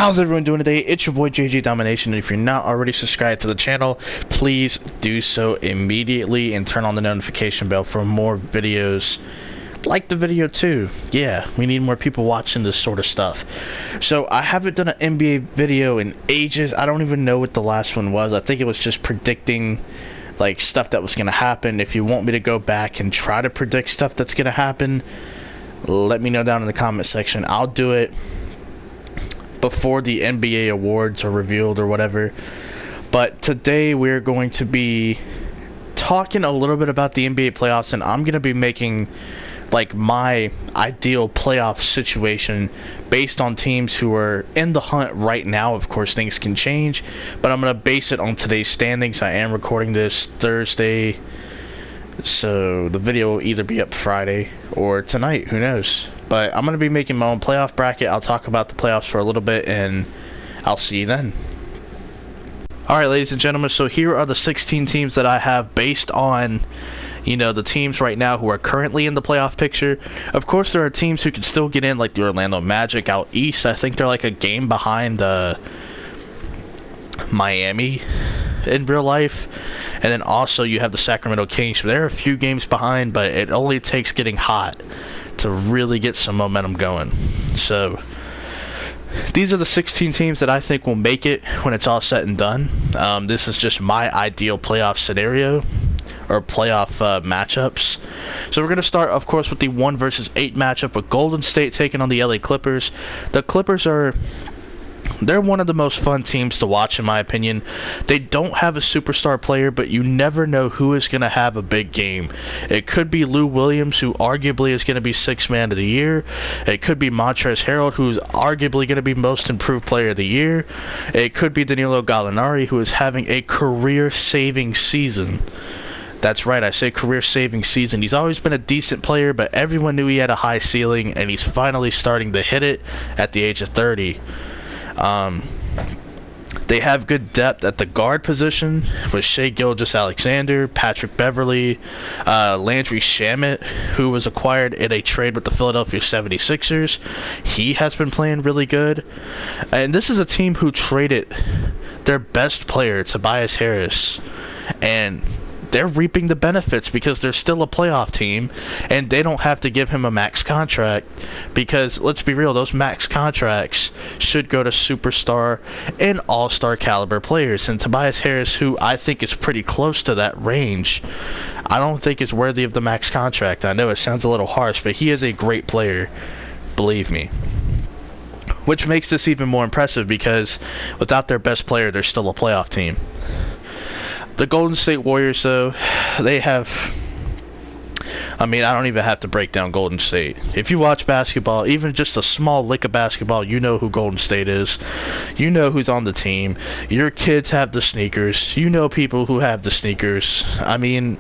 How's everyone doing today? It's your boy JJ Domination, and if you're not already subscribed to the channel, please do so immediately and turn on the notification bell for more videos like the video too. Yeah, we need more people watching this sort of stuff. So I haven't done an NBA video in ages. I don't even know what the last one was. I think it was just predicting like stuff that was going to happen. If you want me to go back and try to predict stuff that's going to happen, let me know down in the comment section. I'll do it before the NBA awards are revealed or whatever. But today we're going to be talking a little bit about the NBA playoffs, and I'm going to be making like my ideal playoff situation based on teams who are in the hunt right now. Of course, things can change, but I'm going to base it on today's standings. I am recording this Thursday, so the video will either be up Friday or tonight, who knows. But I'm going to be making my own playoff bracket. I'll talk about the playoffs for a little bit, and I'll see you then. Alright, ladies and gentlemen, so here are the 16 teams that I have based on, you know, the teams right now who are currently in the playoff picture. Of course, there are teams who can still get in, like the Orlando Magic out east. I think they're like a game behind Miami in real life. And then also you have the Sacramento Kings. So they're a few games behind, but it only takes getting hot to really get some momentum going. So these are the 16 teams that I think will make it when it's all said and done. This is just my ideal playoff scenario, or playoff matchups. So we're going to start, of course, with the 1 versus 8 matchup with Golden State taking on the LA Clippers. The Clippers they're one of the most fun teams to watch, in my opinion. They don't have a superstar player, but you never know who is going to have a big game. It could be Lou Williams, who arguably is going to be 6th man of the year. It could be Montrezl Harrell, who's arguably going to be most improved player of the year. It could be Danilo Gallinari, who is having a career-saving season. That's right, I say career-saving season. He's always been a decent player, but everyone knew he had a high ceiling, and he's finally starting to hit it at the age of 30. They have good depth at the guard position with Shai Gilgeous-Alexander, Patrick Beverley, Landry Shamet, who was acquired in a trade with the Philadelphia 76ers. He has been playing really good. And this is a team who traded their best player, Tobias Harris, and they're reaping the benefits because they're still a playoff team, and they don't have to give him a max contract because, let's be real, those max contracts should go to superstar and all-star caliber players. And Tobias Harris, who I think is pretty close to that range, I don't think is worthy of the max contract. I know it sounds a little harsh, but he is a great player, believe me. Which makes this even more impressive because without their best player, they're still a playoff team. The Golden State Warriors, though, they have, I mean, I don't even have to break down Golden State. If you watch basketball, even just a small lick of basketball, you know who Golden State is. You know who's on the team. Your kids have the sneakers. You know people who have the sneakers. I mean,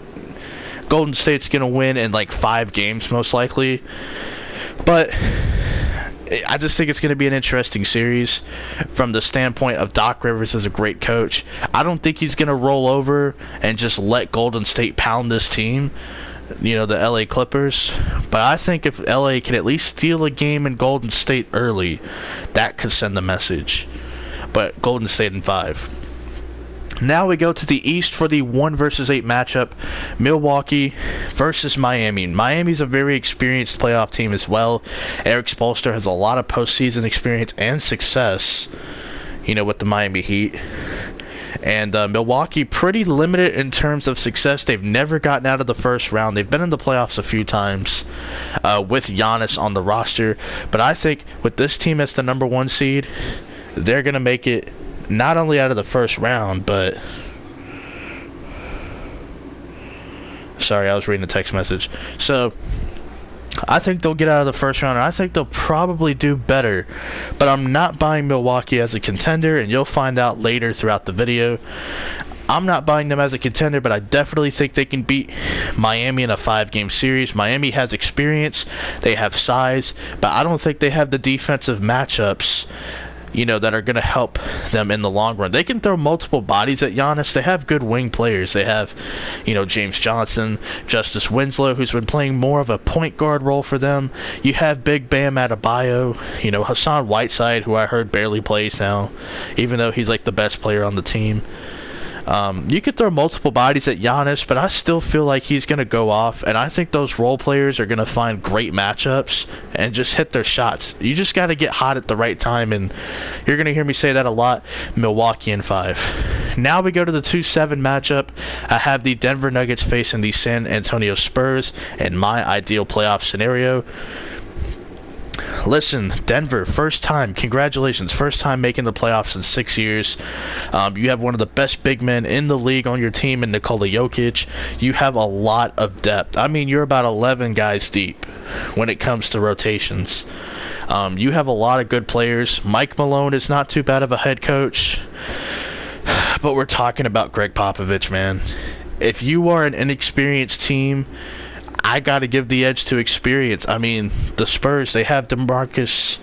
Golden State's going to win in like 5 games, most likely. But I just think it's going to be an interesting series from the standpoint of Doc Rivers as a great coach. I don't think he's going to roll over and just let Golden State pound this team, you know, the LA Clippers. But I think if LA can at least steal a game in Golden State early, that could send the message. But Golden State in 5. Now we go to the East for the 1 versus 8 matchup, Milwaukee versus Miami. Miami's a very experienced playoff team as well. Eric Spoelstra has a lot of postseason experience and success, you know, with the Miami Heat. And Milwaukee, pretty limited in terms of success. They've never gotten out of the first round. They've been in the playoffs a few times with Giannis on the roster. But I think with this team as the number 1 seed, they're going to make it not only out of the first round, but sorry, I was reading a text message. So I think they'll get out of the first round, and I think they'll probably do better. But I'm not buying Milwaukee as a contender, and you'll find out later throughout the video. I'm not buying them as a contender, but I definitely think they can beat Miami in a 5-game series. Miami has experience, they have size, but I don't think they have the defensive matchups, that are going to help them in the long run. They can throw multiple bodies at Giannis. They have good wing players. They have, James Johnson, Justice Winslow, who's been playing more of a point guard role for them. You have Big Bam Adebayo, Hassan Whiteside, who I heard barely plays now, even though he's like the best player on the team. You could throw multiple bodies at Giannis, but I still feel like he's going to go off, and I think those role players are going to find great matchups and just hit their shots. You just got to get hot at the right time, and you're going to hear me say that a lot. Milwaukee in 5. Now we go to the 2-7 matchup. I have the Denver Nuggets facing the San Antonio Spurs in my ideal playoff scenario. Listen, Denver, first time, congratulations, first time making the playoffs in 6 years. You have one of the best big men in the league on your team in Nikola Jokic. You have a lot of depth. I mean, you're about 11 guys deep when it comes to rotations. You have a lot of good players. Mike Malone is not too bad of a head coach, but we're talking about Greg Popovich, man. If you are an inexperienced team, I got to give the edge to experience. I mean, the Spurs, they have LaMarcus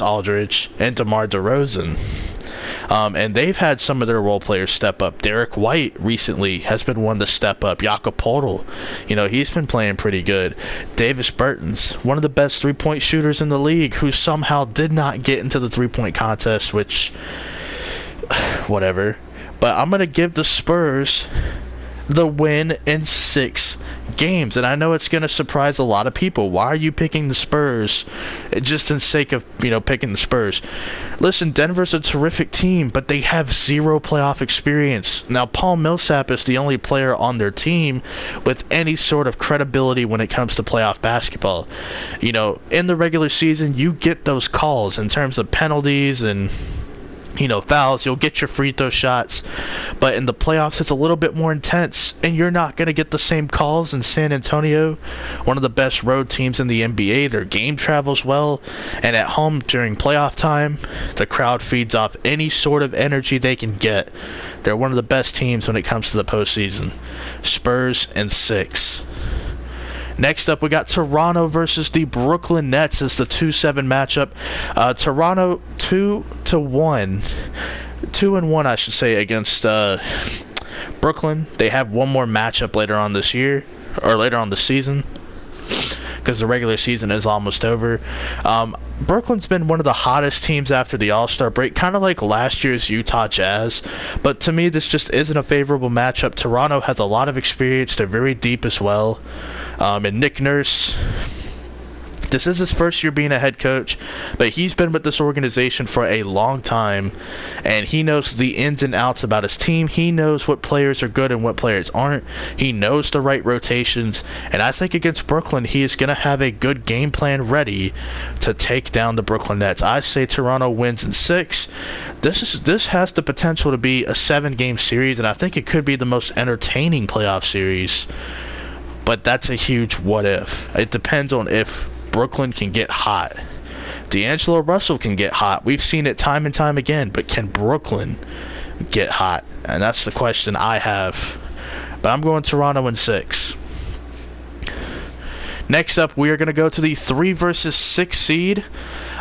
Aldridge and DeMar DeRozan. And they've had some of their role players step up. Derek White recently has been one to step up. Jakob Poeltl, he's been playing pretty good. Davis Bertans, one of the best three-point shooters in the league, who somehow did not get into the three-point contest, which, whatever. But I'm going to give the Spurs the win in 6 games, and I know it's going to surprise a lot of people. Why are you picking the Spurs just in sake of picking the Spurs? Listen, Denver's a terrific team, but they have 0 playoff experience. Now, Paul Millsap is the only player on their team with any sort of credibility when it comes to playoff basketball. In the regular season, you get those calls in terms of penalties and fouls. You'll get your free throw shots, but in the playoffs it's a little bit more intense, and you're not going to get the same calls in San Antonio, one of the best road teams in the NBA. Their game travels well, and at home during playoff time, the crowd feeds off any sort of energy they can get. They're one of the best teams when it comes to the postseason. Spurs in 6. Next up, we got Toronto versus the Brooklyn Nets as the 2-7 matchup. Toronto 2-1, 2-1, I should say, against Brooklyn. They have one more matchup later on this year, or later on this season, because the regular season is almost over. Brooklyn's been one of the hottest teams after the All-Star break, kind of like last year's Utah Jazz, but to me this just isn't a favorable matchup. Toronto has a lot of experience. They're very deep as well. And Nick Nurse, this is his first year being a head coach, but he's been with this organization for a long time, and he knows the ins and outs about his team. He knows what players are good and what players aren't. He knows the right rotations, and I think against Brooklyn, he is going to have a good game plan ready to take down the Brooklyn Nets. I say Toronto wins in 6. This has the potential to be a 7-game series, and I think it could be the most entertaining playoff series, but that's a huge what if. It depends on if Brooklyn can get hot. D'Angelo Russell can get hot. We've seen it time and time again, but can Brooklyn get hot? And that's the question I have. But I'm going Toronto in 6. Next up, we are going to go to the 3 versus 6 seed.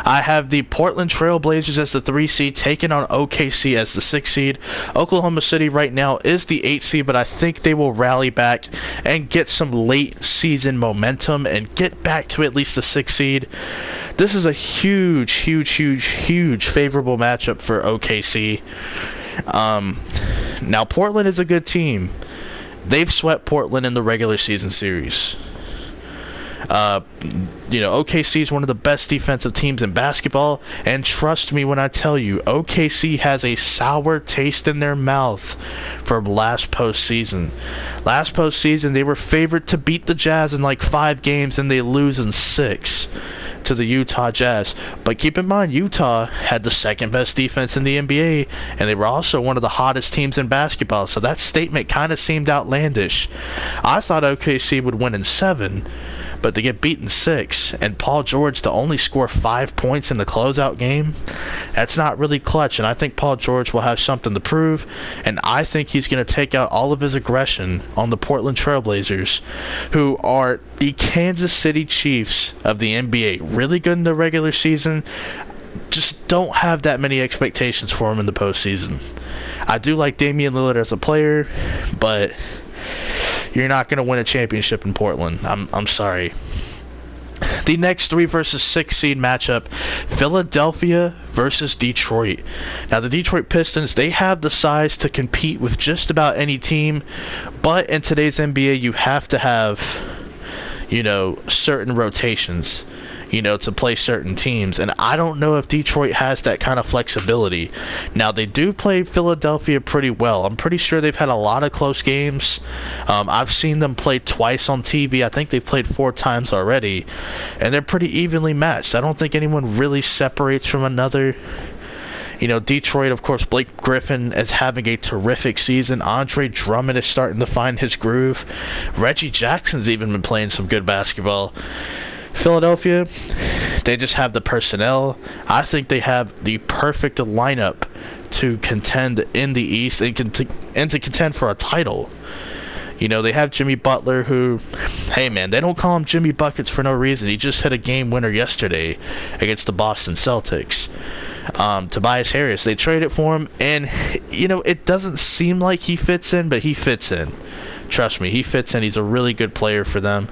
I have the Portland Trail Blazers as the 3 seed, taking on OKC as the 6 seed. Oklahoma City right now is the 8 seed, but I think they will rally back and get some late season momentum and get back to at least the 6 seed. This is a huge favorable matchup for OKC. Now, Portland is a good team. They've swept Portland in the regular season series. OKC is one of the best defensive teams in basketball, and trust me when I tell you, OKC has a sour taste in their mouth from last postseason. Last postseason, they were favored to beat the Jazz in like 5 games, and they lose in 6 to the Utah Jazz. But keep in mind, Utah had the second best defense in the NBA, and they were also one of the hottest teams in basketball, so that statement kind of seemed outlandish. I thought OKC would win in 7, but to get beaten 6, and Paul George to only score 5 points in the closeout game, that's not really clutch, and I think Paul George will have something to prove, and I think he's going to take out all of his aggression on the Portland Trail Blazers, who are the Kansas City Chiefs of the NBA. Really good in the regular season. just don't have that many expectations for him in the postseason. I do like Damian Lillard as a player, but you're not going to win a championship in Portland. I'm sorry. The next 3 versus 6 seed matchup, Philadelphia versus Detroit. Now, the Detroit Pistons, they have the size to compete with just about any team, but in today's NBA, you have to have, certain rotations, to play certain teams. And I don't know if Detroit has that kind of flexibility. Now, they do play Philadelphia pretty well. I'm pretty sure they've had a lot of close games. I've seen them play twice on TV. I think they've played 4 times already. And they're pretty evenly matched. I don't think anyone really separates from another. Detroit, of course, Blake Griffin is having a terrific season. Andre Drummond is starting to find his groove. Reggie Jackson's even been playing some good basketball. Philadelphia, they just have the personnel. I think they have the perfect lineup to contend in the East and to contend for a title. They have Jimmy Butler, who, hey man, they don't call him Jimmy Buckets for no reason. He just hit a game winner yesterday against the Boston Celtics. Tobias Harris, they traded for him, and it doesn't seem like he fits in, but he fits in. Trust me, he fits in. He's a really good player for them.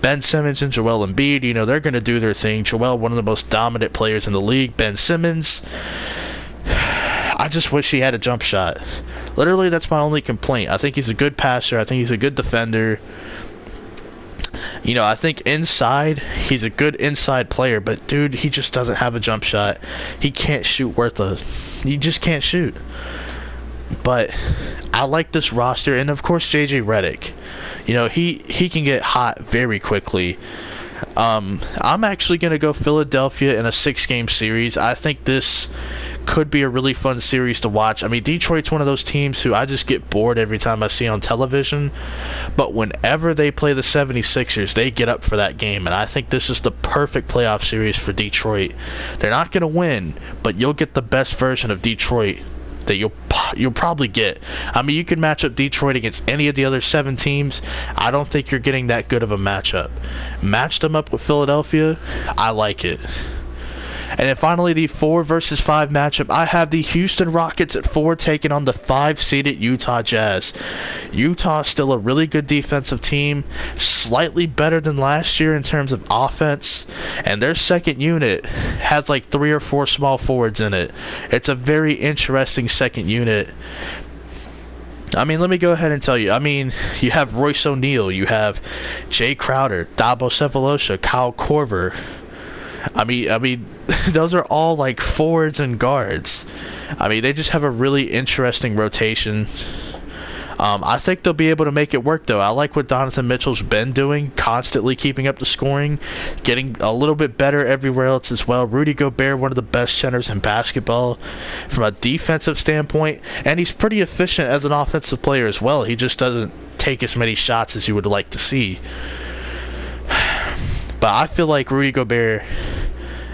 Ben Simmons and Joel Embiid, they're going to do their thing. Joel, one of the most dominant players in the league. Ben Simmons, I just wish he had a jump shot. Literally, that's my only complaint. I think he's a good passer. I think he's a good defender. I think inside, he's a good inside player, but dude, he just doesn't have a jump shot. He can't shoot he just can't shoot. But I like this roster, and of course JJ Redick. He can get hot very quickly. I'm actually going to go Philadelphia in a 6-game series. I think this could be a really fun series to watch. I mean, Detroit's one of those teams who I just get bored every time I see on television. But whenever they play the 76ers, they get up for that game. And I think this is the perfect playoff series for Detroit. They're not going to win, but you'll get the best version of Detroit that you'll probably get. I mean, you can match up Detroit against any of the other 7 teams. I don't think you're getting that good of a matchup. Match them up with Philadelphia. I like it. And then finally, the 4 versus 5 matchup. I have the Houston Rockets at 4 taking on the 5-seeded Utah Jazz. Utah's still a really good defensive team, slightly better than last year in terms of offense, and their second unit has like 3 or 4 small forwards in it. It's a very interesting second unit. I mean, let me go ahead and tell you. I mean, you have Royce O'Neal, you have Jay Crowder, Dabo Cephalosha, Kyle Korver. I mean, those are all like forwards and guards. I mean, they just have a really interesting rotation. I think they'll be able to make it work, though. I like what Donovan Mitchell's been doing, constantly keeping up the scoring, getting a little bit better everywhere else as well. Rudy Gobert, one of the best centers in basketball from a defensive standpoint, and he's pretty efficient as an offensive player as well. He just doesn't take as many shots as you would like to see. But I feel like Rudy Gobert,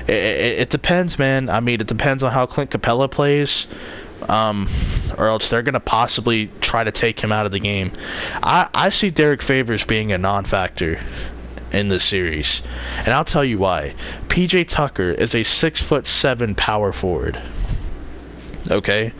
it depends, man. I mean, it depends on how Clint Capella plays, or else they're going to possibly try to take him out of the game. I see Derek Favors being a non-factor in this series, and I'll tell you why. PJ Tucker is a 6'7" power forward. Okay?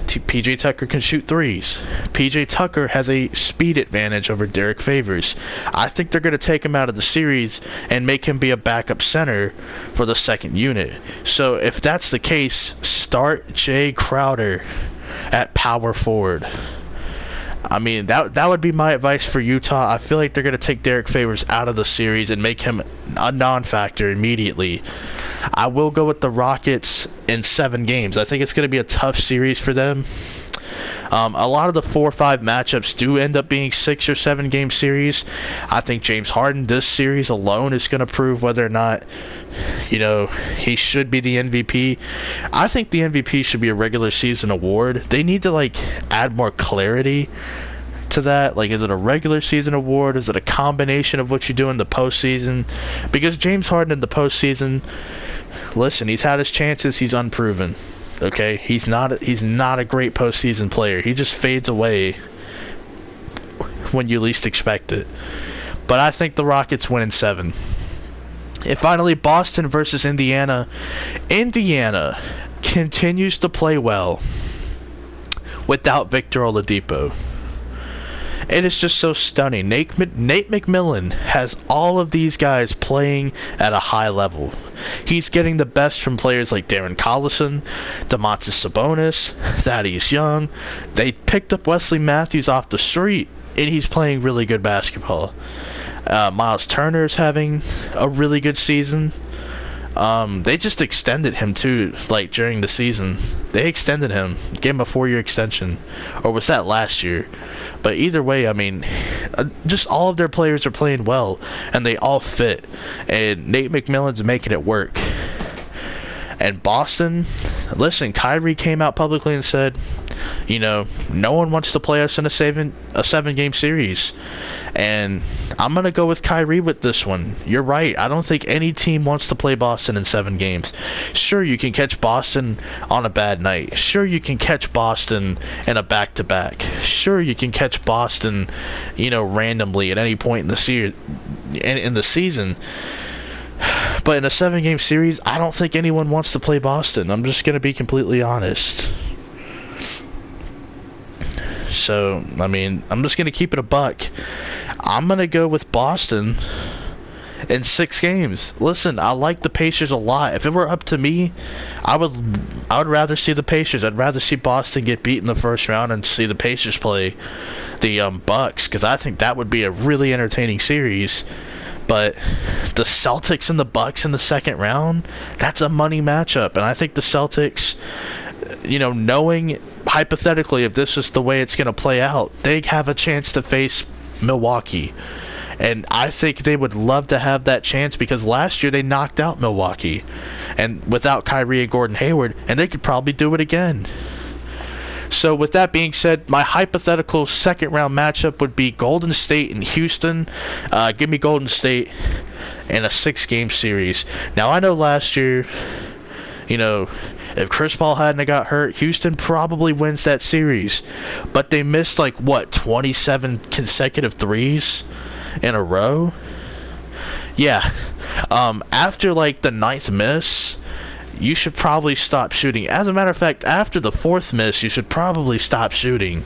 PJ Tucker can shoot threes. PJ Tucker has a speed advantage over Derek Favors. I think they're going to take him out of the series and make him be a backup center for the second unit. So if that's the case, start Jay Crowder at power forward. I mean, that would be my advice for Utah. I feel like they're going to take Derek Favors out of the series and make him a non-factor immediately. I will go with the Rockets in 7 games. I think it's going to be a tough series for them. A lot of the 4-5 matchups do end up being 6 or 7 game series. I think James Harden, this series alone, is going to prove whether or not, he should be the MVP. I think the MVP should be a regular season award. They need to, add more clarity to that. Is it a regular season award? Is it a combination of what you do in the postseason? Because James Harden in the postseason, listen, he's had his chances. He's unproven. Okay, he's not a great postseason player. He just fades away when you least expect it. But I think the Rockets win in 7. And finally, Boston versus Indiana. Indiana continues to play well without Victor Oladipo. It is just so stunning. Nate McMillan has all of these guys playing at a high level. He's getting the best from players like Darren Collison, Domantas Sabonis, Thaddeus Young. They picked up Wesley Matthews off the street, and he's playing really good basketball. Miles Turner's having a really good season. They just extended him too, like during the season. They extended him, gave him a 4-year extension, or was that last year? But either way, I mean, just all of their players are playing well, and they all fit. And Nate McMillan's making it work. And Boston, listen, Kyrie came out publicly and said, you know, no one wants to play us in a 7-game series. And I'm going to go with Kyrie with this one. You're right. I don't think any team wants to play Boston in 7 games. Sure, you can catch Boston on a bad night. Sure, you can catch Boston in a back-to-back. Sure, you can catch Boston, you know, randomly at any point in the season. But in a 7-game series, I don't think anyone wants to play Boston. I'm just going to be completely honest. So, I mean, I'm just going to keep it a buck. I'm going to go with Boston in 6 games. Listen, I like the Pacers a lot. If it were up to me, I would rather see the Pacers. I'd rather see Boston get beat in the first round and see the Pacers play the Bucks, because I think that would be a really entertaining series. But the Celtics and the Bucks in the second round, that's a money matchup. And I think the Celtics, you know, knowing hypothetically if this is the way it's going to play out, they have a chance to face Milwaukee. And I think they would love to have that chance, because last year they knocked out Milwaukee and without Kyrie and Gordon Hayward, and they could probably do it again. So with that being said, my hypothetical second round matchup would be Golden State and Houston. Give me Golden State in a 6-game series. Now, I know last year, you know, if Chris Paul hadn't got hurt, Houston probably wins that series. But they missed, like, what, 27 consecutive threes in a row? Yeah. After, like, the 9th miss, you should probably stop shooting. As a matter of fact, after the 4th miss, you should probably stop shooting.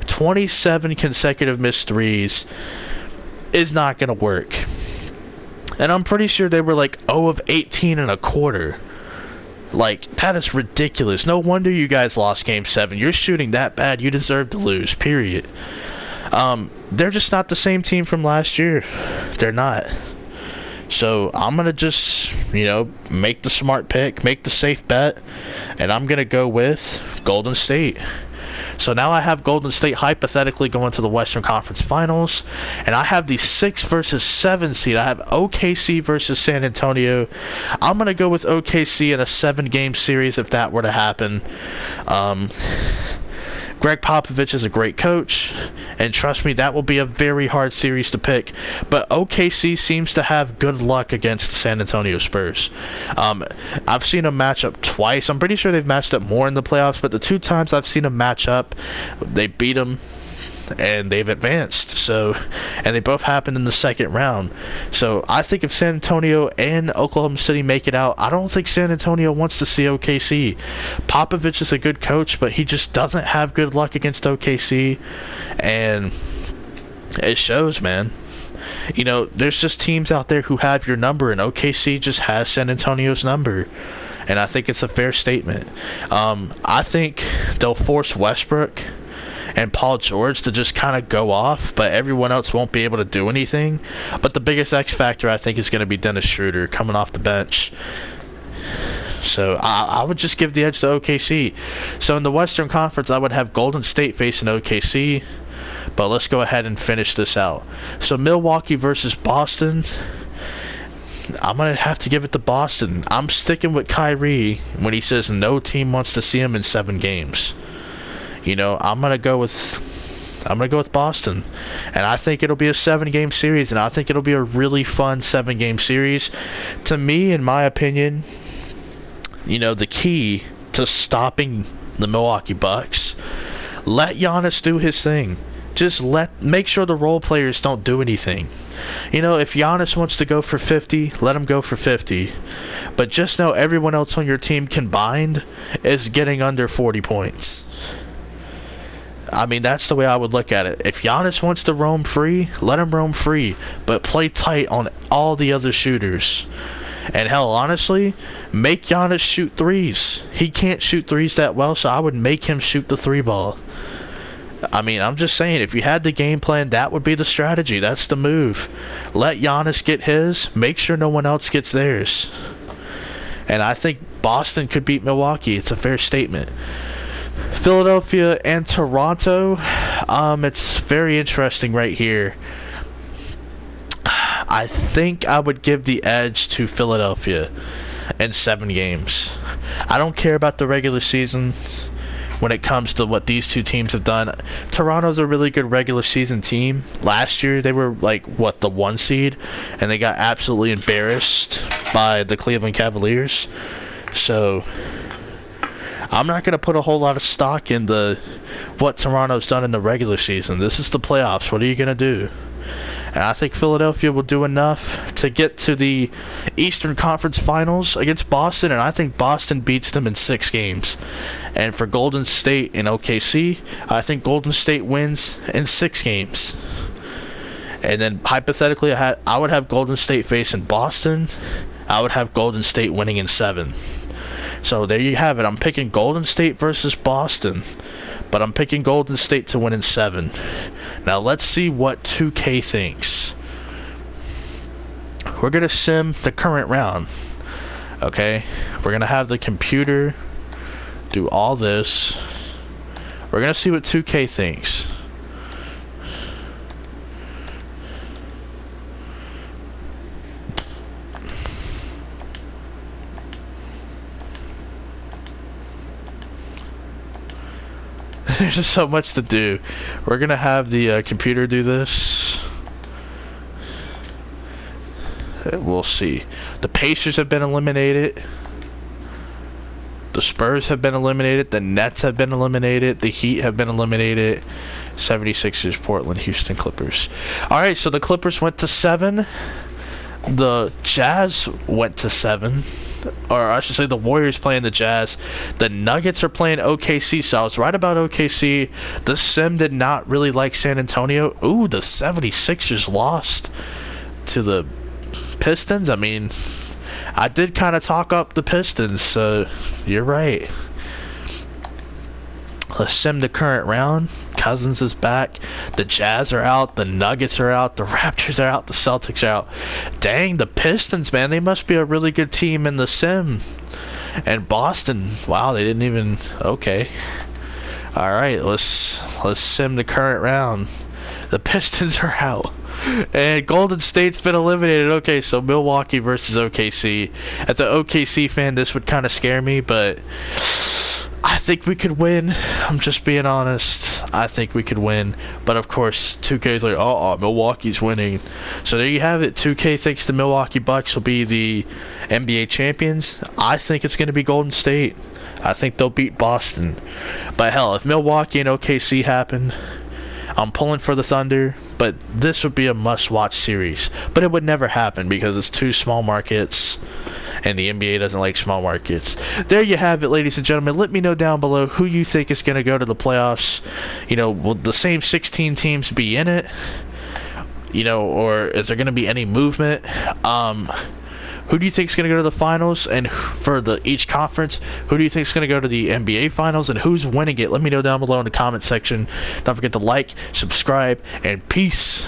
27 consecutive missed threes is not going to work. And I'm pretty sure they were like 0 of 18 and a quarter. Like, that is ridiculous. No wonder you guys lost Game 7. You're shooting that bad, you deserve to lose, period. They're just not the same team from last year. They're not. So I'm going to just, you know, make the smart pick, make the safe bet, and I'm going to go with Golden State. So now I have Golden State hypothetically going to the Western Conference Finals, and I have the 6 versus 7 seed. I have OKC versus San Antonio. I'm going to go with OKC in a 7-game series if that were to happen. Greg Popovich is a great coach, and trust me, that will be a very hard series to pick. But OKC seems to have good luck against the San Antonio Spurs. I've seen them match up twice. I'm pretty sure they've matched up more in the playoffs, but the 2 times I've seen them match up, they beat them and they've advanced. So, and they both happened in the second round. So I think if San Antonio and Oklahoma City make it out, I don't think San Antonio wants to see OKC. Popovich is a good coach, but he just doesn't have good luck against OKC, and it shows, man. You know, there's just teams out there who have your number, and OKC just has San Antonio's number. And I think it's a fair statement. I think they'll force Westbrook and Paul George to just kind of go off, but everyone else won't be able to do anything. But the biggest X factor, I think, is going to be Dennis Schroeder coming off the bench. So I would just give the edge to OKC. So in the Western Conference, I would have Golden State facing OKC. But let's go ahead and finish this out. So Milwaukee versus Boston. I'm going to have to give it to Boston. I'm sticking with Kyrie when he says no team wants to see him in 7 games. You know, I'm gonna go with Boston, and I think it'll be a 7-game series, and I think it'll be a really fun 7-game series. To me, in my opinion, you know, the key to stopping the Milwaukee Bucks, let Giannis do his thing. Just make sure the role players don't do anything. You know, if Giannis wants to go for 50, let him go for 50. But just know everyone else on your team combined is getting under 40 points. I mean, that's the way I would look at it. If Giannis wants to roam free, let him roam free, but play tight on all the other shooters. And hell, honestly, make Giannis shoot threes. He can't shoot threes that well, so I would make him shoot the three ball. I mean, I'm just saying, if you had the game plan, that would be the strategy. That's the move. Let Giannis get his. Make sure no one else gets theirs. And I think Boston could beat Milwaukee. It's a fair statement. Philadelphia and Toronto. It's very interesting right here. I think I would give the edge to Philadelphia in 7 games. I don't care about the regular season when it comes to what these two teams have done. Toronto's a really good regular season team. Last year they were like, what, the 1 seed? And they got absolutely embarrassed by the Cleveland Cavaliers. So I'm not going to put a whole lot of stock in what Toronto's done in the regular season. This is the playoffs. What are you going to do? And I think Philadelphia will do enough to get to the Eastern Conference Finals against Boston, and I think Boston beats them in 6 games. And for Golden State and OKC, I think Golden State wins in 6 games. And then hypothetically, I would have Golden State facing Boston. I would have Golden State winning in 7. So there you have it. I'm picking Golden State versus Boston, but I'm picking Golden State to win in 7. Now let's see what 2K thinks. We're going to sim the current round. Okay? We're going to have the computer do all this. We're going to see what 2K thinks. There's just so much to do. We're gonna have the computer do this. We'll see. The Pacers have been eliminated. The Spurs have been eliminated. The Nets have been eliminated. The Heat have been eliminated. 76ers, Portland, Houston, Clippers. Alright, so the Clippers went to 7. The Jazz went to 7. Or I should say the Warriors playing the Jazz. The Nuggets are playing OKC, so I was right about OKC. The sim did not really like San Antonio. Ooh, the 76ers lost to the Pistons. I mean, I did kind of talk up the Pistons, so you're right. Let's sim the current round. Cousins is back. The Jazz are out. The Nuggets are out. The Raptors are out. The Celtics are out. Dang, the Pistons, man. They must be a really good team in the sim. And Boston, wow, they didn't even... Okay. Alright, let's sim the current round. The Pistons are out. And Golden State's been eliminated. Okay, so Milwaukee versus OKC. As an OKC fan, this would kind of scare me, but I think we could win. I'm just being honest. I think we could win. But of course, 2K's like, Milwaukee's winning. So there you have it. 2K thinks the Milwaukee Bucks will be the NBA champions. I think it's going to be Golden State. I think they'll beat Boston. But hell, if Milwaukee and OKC happen, I'm pulling for the Thunder, but this would be a must-watch series. But it would never happen because it's 2 small markets, and the NBA doesn't like small markets. There you have it, ladies and gentlemen. Let me know down below who you think is going to go to the playoffs. You know, will the same 16 teams be in it? You know, or is there going to be any movement? Who do you think is going to go to the finals? And for each conference, who do you think is going to go to the NBA finals? And who's winning it? Let me know down below in the comment section. Don't forget to like, subscribe, and peace.